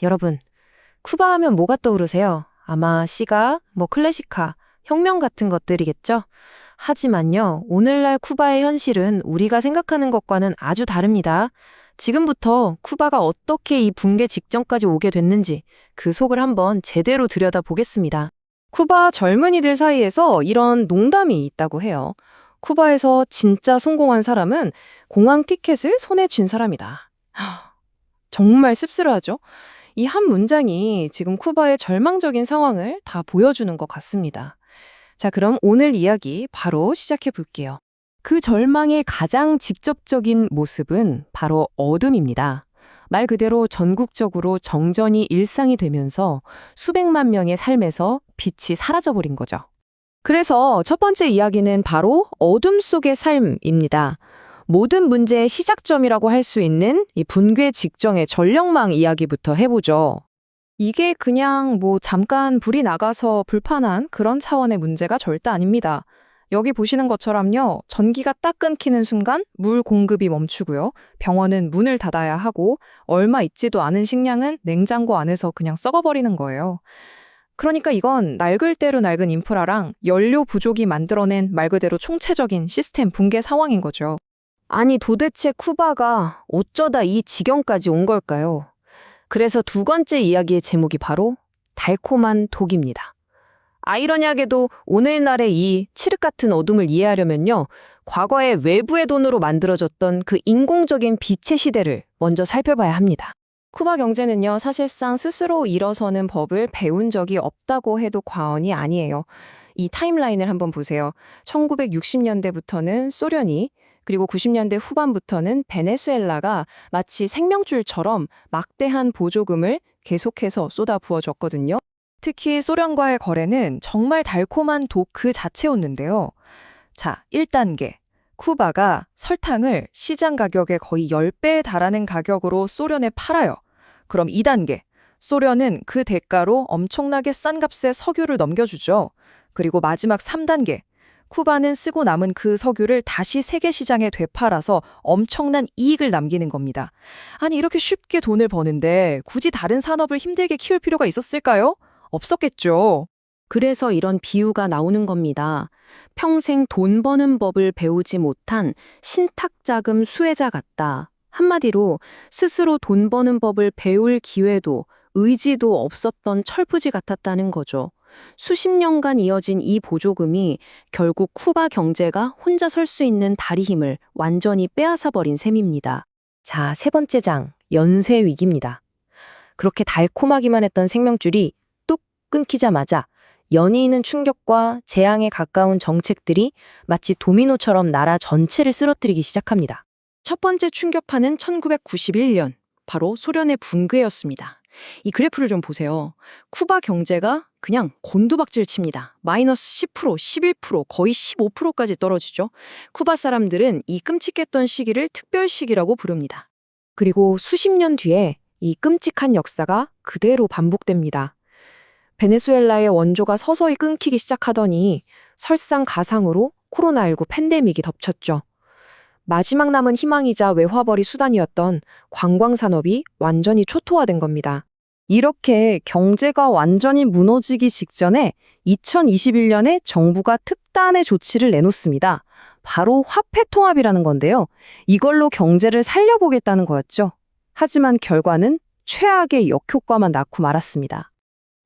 여러분, 쿠바 하면 뭐가 떠오르세요? 아마 시가, 클래식화, 혁명 같은 것들이겠죠? 하지만요, 오늘날 쿠바의 현실은 우리가 생각하는 것과는 아주 다릅니다. 지금부터 쿠바가 어떻게 이 붕괴 직전까지 오게 됐는지 그 속을 한번 제대로 들여다보겠습니다. 쿠바 젊은이들 사이에서 이런 농담이 있다고 해요. 쿠바에서 진짜 성공한 사람은 공항 티켓을 손에 쥔 사람이다. 정말 씁쓸하죠? 이 한 문장이 지금 쿠바의 절망적인 상황을 다 보여주는 것 같습니다. 자, 그럼 오늘 이야기 바로 시작해 볼게요. 그 절망의 가장 직접적인 모습은 바로 어둠입니다. 말 그대로 전국적으로 정전이 일상이 되면서 수백만 명의 삶에서 빛이 사라져버린 거죠. 그래서 첫 번째 이야기는 바로 어둠 속의 삶입니다. 모든 문제의 시작점이라고 할 수 있는 이 붕괴 직전의 전력망 이야기부터 해보죠. 이게 그냥 잠깐 불이 나가서 불판한 그런 차원의 문제가 절대 아닙니다. 여기 보시는 것처럼요, 전기가 딱 끊기는 순간 물 공급이 멈추고요, 병원은 문을 닫아야 하고 얼마 있지도 않은 식량은 냉장고 안에서 그냥 썩어버리는 거예요. 그러니까 이건 낡을 대로 낡은 인프라랑 연료 부족이 만들어낸 말 그대로 총체적인 시스템 붕괴 상황인 거죠. 아니 도대체 쿠바가 어쩌다 이 지경까지 온 걸까요? 그래서 두 번째 이야기의 제목이 바로 달콤한 독입니다. 아이러니하게도 오늘날의 이 칠흑 같은 어둠을 이해하려면요, 과거의 외부의 돈으로 만들어졌던 그 인공적인 빛의 시대를 먼저 살펴봐야 합니다. 쿠바 경제는요, 사실상 스스로 일어서는 법을 배운 적이 없다고 해도 과언이 아니에요. 이 타임라인을 한번 보세요. 1960년대부터는 소련이, 그리고 90년대 후반부터는 베네수엘라가 마치 생명줄처럼 막대한 보조금을 계속해서 쏟아부어줬거든요. 특히 소련과의 거래는 정말 달콤한 독 그 자체였는데요. 자, 1단계. 쿠바가 설탕을 시장 가격의 거의 10배에 달하는 가격으로 소련에 팔아요. 그럼 2단계. 소련은 그 대가로 엄청나게 싼 값에 석유를 넘겨주죠. 그리고 마지막 3단계. 쿠바는 쓰고 남은 그 석유를 다시 세계 시장에 되팔아서 엄청난 이익을 남기는 겁니다. 아니, 이렇게 쉽게 돈을 버는데 굳이 다른 산업을 힘들게 키울 필요가 있었을까요? 없었겠죠. 그래서 이런 비유가 나오는 겁니다. 평생 돈 버는 법을 배우지 못한 신탁자금 수혜자 같다. 한마디로 스스로 돈 버는 법을 배울 기회도 의지도 없었던 철부지 같았다는 거죠. 수십 년간 이어진 이 보조금이 결국 쿠바 경제가 혼자 설 수 있는 다리 힘을 완전히 빼앗아버린 셈입니다. 자, 세 번째 장, 연쇄 위기입니다. 그렇게 달콤하기만 했던 생명줄이 뚝 끊기자마자 연이 있는 충격과 재앙에 가까운 정책들이 마치 도미노처럼 나라 전체를 쓰러뜨리기 시작합니다. 첫 번째 충격파는 1991년, 바로 소련의 붕괴였습니다. 이 그래프를 좀 보세요. 쿠바 경제가 그냥 곤두박질 칩니다. 마이너스 10%, 11%, 거의 15%까지 떨어지죠. 쿠바 사람들은 이 끔찍했던 시기를 특별 시기라고 부릅니다. 그리고 수십 년 뒤에 이 끔찍한 역사가 그대로 반복됩니다. 베네수엘라의 원조가 서서히 끊기기 시작하더니 설상가상으로 코로나19 팬데믹이 덮쳤죠. 마지막 남은 희망이자 외화벌이 수단이었던 관광산업이 완전히 초토화된 겁니다. 이렇게 경제가 완전히 무너지기 직전에 2021년에 정부가 특단의 조치를 내놓습니다. 바로 화폐 통합이라는 건데요. 이걸로 경제를 살려보겠다는 거였죠. 하지만 결과는 최악의 역효과만 낳고 말았습니다.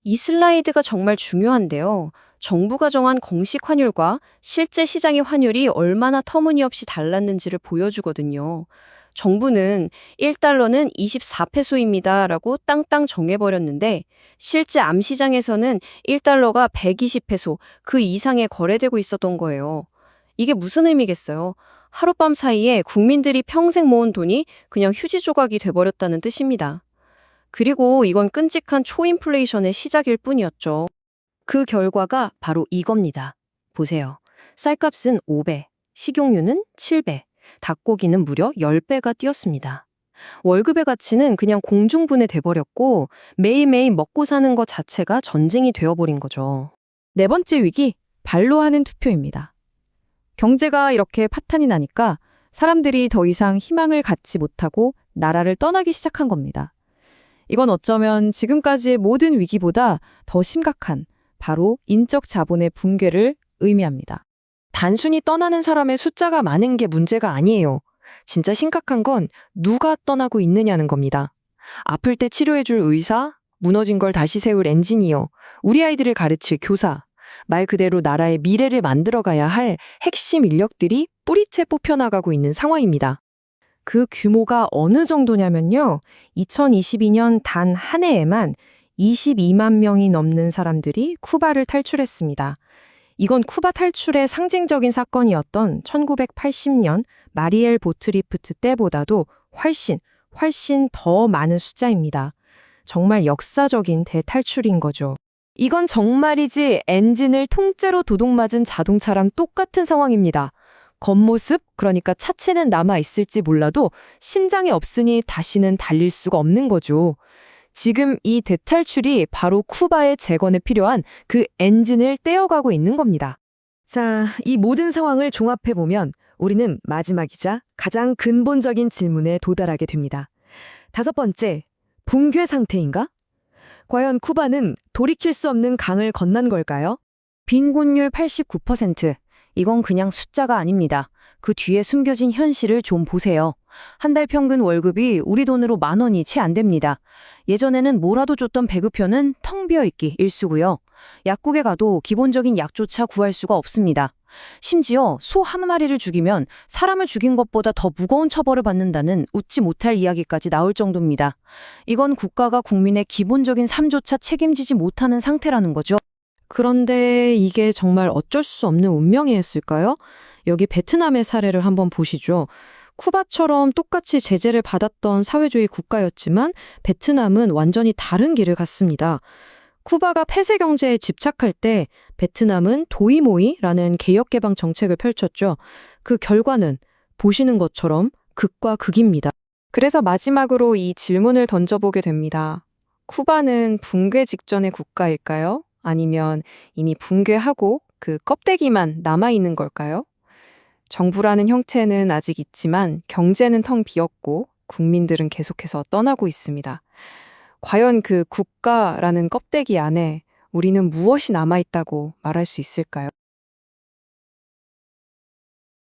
이 슬라이드가 정말 중요한데요. 정부가 정한 공식 환율과 실제 시장의 환율이 얼마나 터무니없이 달랐는지를 보여주거든요. 정부는 1달러는 24페소입니다 라고 땅땅 정해버렸는데 실제 암시장에서는 1달러가 120페소, 그 이상에 거래되고 있었던 거예요. 이게 무슨 의미겠어요? 하룻밤 사이에 국민들이 평생 모은 돈이 그냥 휴지 조각이 돼버렸다는 뜻입니다. 그리고 이건 끔찍한 초인플레이션의 시작일 뿐이었죠. 그 결과가 바로 이겁니다. 보세요. 쌀값은 5배, 식용유는 7배, 닭고기는 무려 10배가 뛰었습니다. 월급의 가치는 그냥 공중분해 돼버렸고 매일매일 먹고 사는 것 자체가 전쟁이 되어버린 거죠. 네 번째 위기, 발로 하는 투표입니다. 경제가 이렇게 파탄이 나니까 사람들이 더 이상 희망을 갖지 못하고 나라를 떠나기 시작한 겁니다. 이건 어쩌면 지금까지의 모든 위기보다 더 심각한 바로 인적 자본의 붕괴를 의미합니다. 단순히 떠나는 사람의 숫자가 많은 게 문제가 아니에요. 진짜 심각한 건 누가 떠나고 있느냐는 겁니다. 아플 때 치료해줄 의사, 무너진 걸 다시 세울 엔지니어, 우리 아이들을 가르칠 교사, 말 그대로 나라의 미래를 만들어가야 할 핵심 인력들이 뿌리째 뽑혀나가고 있는 상황입니다. 그 규모가 어느 정도냐면요. 2022년 단 한 해에만 22만 명이 넘는 사람들이 쿠바를 탈출했습니다. 이건 쿠바 탈출의 상징적인 사건이었던 1980년 마리엘 보트리프트 때보다도 훨씬 더 많은 숫자입니다. 정말 역사적인 대탈출인 거죠. 이건 정말이지 엔진을 통째로 도둑맞은 자동차랑 똑같은 상황입니다. 겉모습, 그러니까 차체는 남아있을지 몰라도 심장이 없으니 다시는 달릴 수가 없는 거죠. 지금 이 대탈출이 바로 쿠바의 재건에 필요한 그 엔진을 떼어가고 있는 겁니다. 자, 이 모든 상황을 종합해보면 우리는 마지막이자 가장 근본적인 질문에 도달하게 됩니다. 5번째, 붕괴 상태인가? 과연 쿠바는 돌이킬 수 없는 강을 건넌 걸까요? 빈곤율 89%. 이건 그냥 숫자가 아닙니다. 그 뒤에 숨겨진 현실을 좀 보세요. 한 달 평균 월급이 우리 돈으로 10,000원이 채 안 됩니다. 예전에는 뭐라도 줬던 배급표는 텅 비어있기 일쑤고요. 약국에 가도 기본적인 약조차 구할 수가 없습니다. 심지어 소 한 마리를 죽이면 사람을 죽인 것보다 더 무거운 처벌을 받는다는 웃지 못할 이야기까지 나올 정도입니다. 이건 국가가 국민의 기본적인 삶조차 책임지지 못하는 상태라는 거죠. 그런데 이게 정말 어쩔 수 없는 운명이었을까요? 여기 베트남의 사례를 한번 보시죠. 쿠바처럼 똑같이 제재를 받았던 사회주의 국가였지만 베트남은 완전히 다른 길을 갔습니다. 쿠바가 폐쇄 경제에 집착할 때 베트남은 도이모이라는 개혁 개방 정책을 펼쳤죠. 그 결과는 보시는 것처럼 극과 극입니다. 그래서 마지막으로 이 질문을 던져보게 됩니다. 쿠바는 붕괴 직전의 국가일까요? 아니면 이미 붕괴하고 그 껍데기만 남아있는 걸까요? 정부라는 형태는 아직 있지만 경제는 텅 비었고 국민들은 계속해서 떠나고 있습니다. 과연 그 국가라는 껍데기 안에 우리는 무엇이 남아있다고 말할 수 있을까요?